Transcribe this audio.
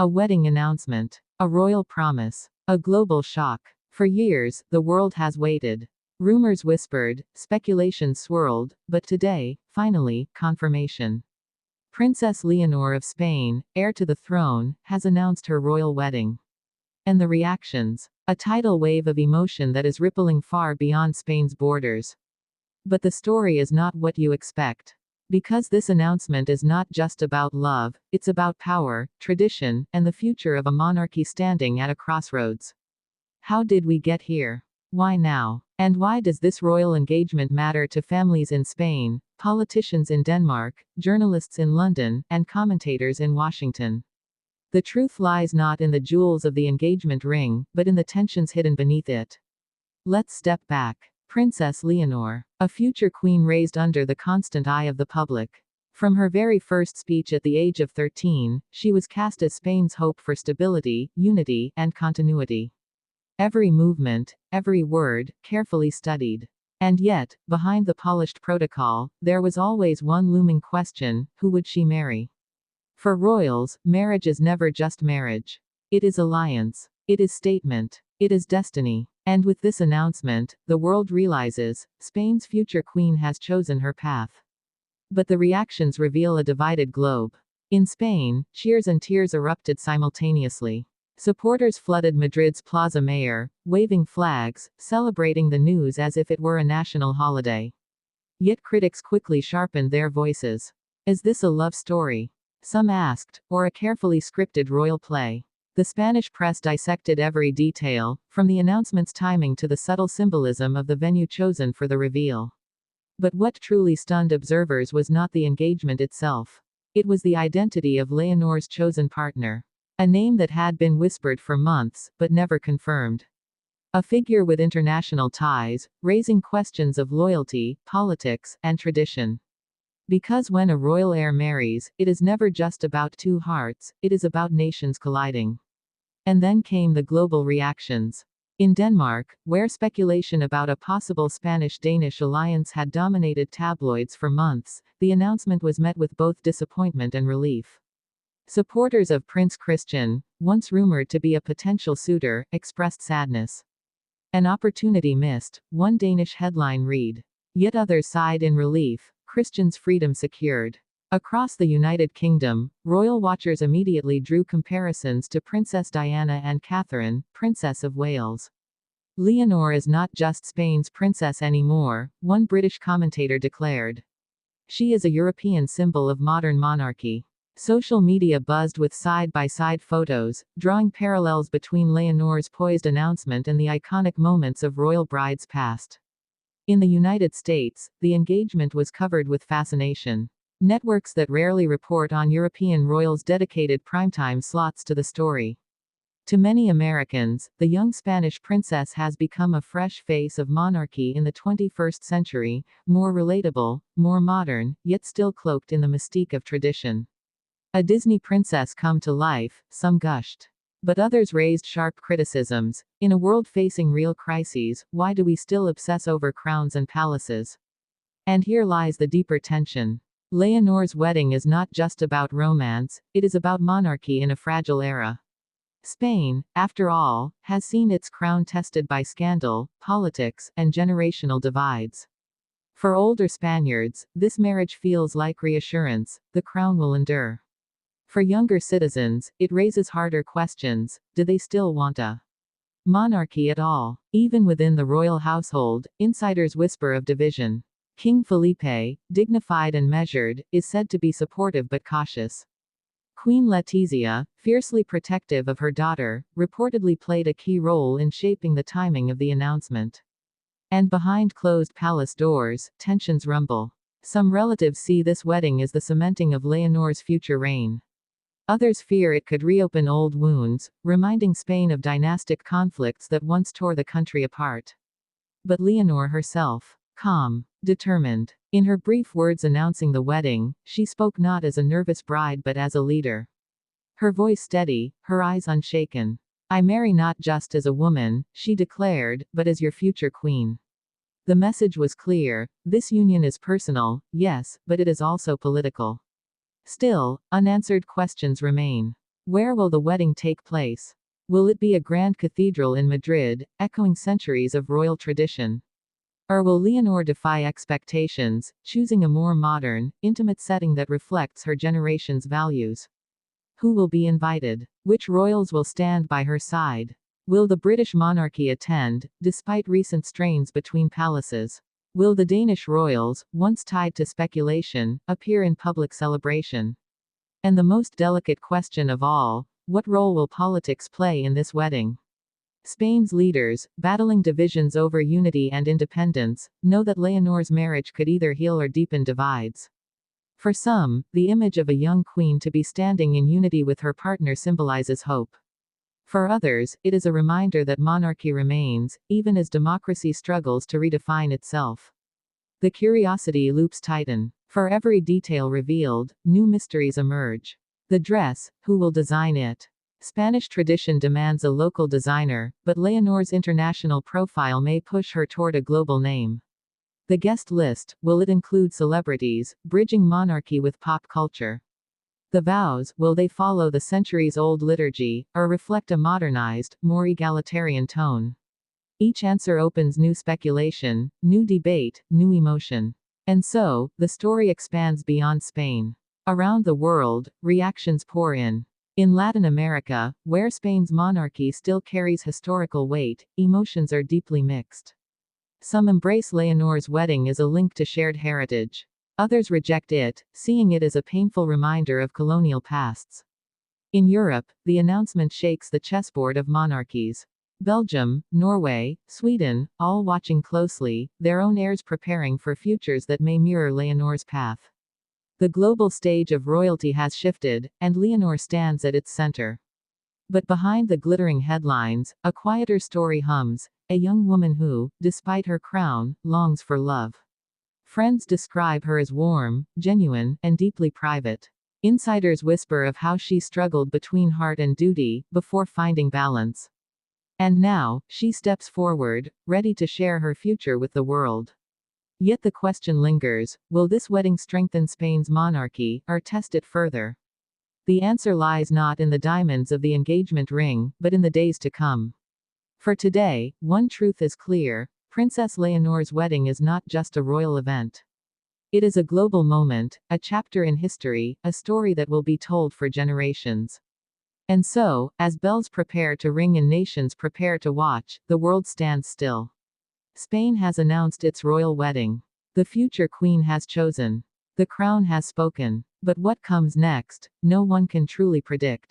A wedding announcement. A royal promise. A global shock. For years, the world has waited. Rumors whispered, speculation swirled, but today, finally, confirmation. Princess Leonor of Spain, heir to the throne, has announced her royal wedding. And the reactions? A tidal wave of emotion that is rippling far beyond Spain's borders. But the story is not what you expect. Because this announcement is not just about love, it's about power, tradition, and the future of a monarchy standing at a crossroads. How did we get here? Why now? And why does this royal engagement matter to families in Spain, politicians in Denmark, journalists in London, and commentators in Washington? The truth lies not in the jewels of the engagement ring, but in the tensions hidden beneath it. Let's step back. Princess Leonor, a future queen raised under the constant eye of the public. From her very first speech at the age of 13, she was cast as Spain's hope for stability, unity, and continuity. Every movement, every word, carefully studied. And yet, behind the polished protocol, there was always one looming question: who would she marry? For royals, marriage is never just marriage. It is alliance. It is statement. It is destiny. And with this announcement, the world realizes, Spain's future queen has chosen her path. But the reactions reveal a divided globe. In Spain, cheers and tears erupted simultaneously. Supporters flooded Madrid's Plaza Mayor, waving flags, celebrating the news as if it were a national holiday. Yet critics quickly sharpened their voices. Is this a love story? Some asked, or a carefully scripted royal play? The Spanish press dissected every detail, from the announcement's timing to the subtle symbolism of the venue chosen for the reveal. But what truly stunned observers was not the engagement itself. It was the identity of Leonor's chosen partner. A name that had been whispered for months, but never confirmed. A figure with international ties, raising questions of loyalty, politics, and tradition. Because when a royal heir marries, it is never just about two hearts, it is about nations colliding. And then came the global reactions. In Denmark, where speculation about a possible Spanish-Danish alliance had dominated tabloids for months, the announcement was met with both disappointment and relief. Supporters of Prince Christian, once rumored to be a potential suitor, expressed sadness. An opportunity missed, one Danish headline read. Yet others sighed in relief, Christian's freedom secured. Across the United Kingdom, royal watchers immediately drew comparisons to Princess Diana and Catherine, Princess of Wales. Leonor is not just Spain's princess anymore, one British commentator declared. She is a European symbol of modern monarchy. Social media buzzed with side-by-side photos, drawing parallels between Leonor's poised announcement and the iconic moments of royal brides past. In the United States, the engagement was covered with fascination. Networks that rarely report on European royals dedicated primetime slots to the story. To many Americans, the young Spanish princess has become a fresh face of monarchy in the 21st century, more relatable, more modern, yet still cloaked in the mystique of tradition. A Disney princess come to life, some gushed. But others raised sharp criticisms. In a world facing real crises, why do we still obsess over crowns and palaces? And here lies the deeper tension. Leonor's wedding is not just about romance, it is about monarchy in a fragile era. Spain, after all, has seen its crown tested by scandal, politics, and generational divides. For older Spaniards, this marriage feels like reassurance: the crown will endure. For younger citizens, it raises harder questions: do they still want a monarchy at all? Even within the royal household, insiders whisper of division. King Felipe, dignified and measured, is said to be supportive but cautious. Queen Letizia, fiercely protective of her daughter, reportedly played a key role in shaping the timing of the announcement. And behind closed palace doors, tensions rumble. Some relatives see this wedding as the cementing of Leonor's future reign. Others fear it could reopen old wounds, reminding Spain of dynastic conflicts that once tore the country apart. But Leonor herself, calm, determined. In her brief words announcing the wedding, she spoke not as a nervous bride but as a leader. Her voice steady, her eyes unshaken. I marry not just as a woman, she declared, but as your future queen. The message was clear: this union is personal, yes, but it is also political. Still, unanswered questions remain. Where will the wedding take place? Will it be a grand cathedral in Madrid, echoing centuries of royal tradition? Or will Leonor defy expectations, choosing a more modern, intimate setting that reflects her generation's values? Who will be invited? Which royals will stand by her side? Will the British monarchy attend, despite recent strains between palaces? Will the Danish royals, once tied to speculation, appear in public celebration? And the most delicate question of all, what role will politics play in this wedding? Spain's leaders, battling divisions over unity and independence, know that Leonor's marriage could either heal or deepen divides. For some, the image of a young queen to be standing in unity with her partner symbolizes hope. For others, it is a reminder that monarchy remains, even as democracy struggles to redefine itself. The curiosity loops tighten. For every detail revealed, new mysteries emerge. The dress, who will design it? Spanish tradition demands a local designer, but Leonor's international profile may push her toward a global name. The guest list, will it include celebrities, bridging monarchy with pop culture? The vows, will they follow the centuries-old liturgy, or reflect a modernized, more egalitarian tone? Each answer opens new speculation, new debate, new emotion. And so, the story expands beyond Spain. Around the world, reactions pour in. In Latin America, where Spain's monarchy still carries historical weight, emotions are deeply mixed. Some embrace Leonor's wedding as a link to shared heritage. Others reject it, seeing it as a painful reminder of colonial pasts. In Europe, the announcement shakes the chessboard of monarchies. Belgium, Norway, Sweden, all watching closely, their own heirs preparing for futures that may mirror Leonor's path. The global stage of royalty has shifted, and Leonor stands at its center. But behind the glittering headlines, a quieter story hums, a young woman who, despite her crown, longs for love. Friends describe her as warm, genuine, and deeply private. Insiders whisper of how she struggled between heart and duty, before finding balance. And now, she steps forward, ready to share her future with the world. Yet the question lingers, will this wedding strengthen Spain's monarchy, or test it further? The answer lies not in the diamonds of the engagement ring, but in the days to come. For today, one truth is clear: Princess Leonor's wedding is not just a royal event. It is a global moment, a chapter in history, a story that will be told for generations. And so, as bells prepare to ring and nations prepare to watch, the world stands still. Spain has announced its royal wedding. The future queen has chosen. The crown has spoken. But what comes next, no one can truly predict.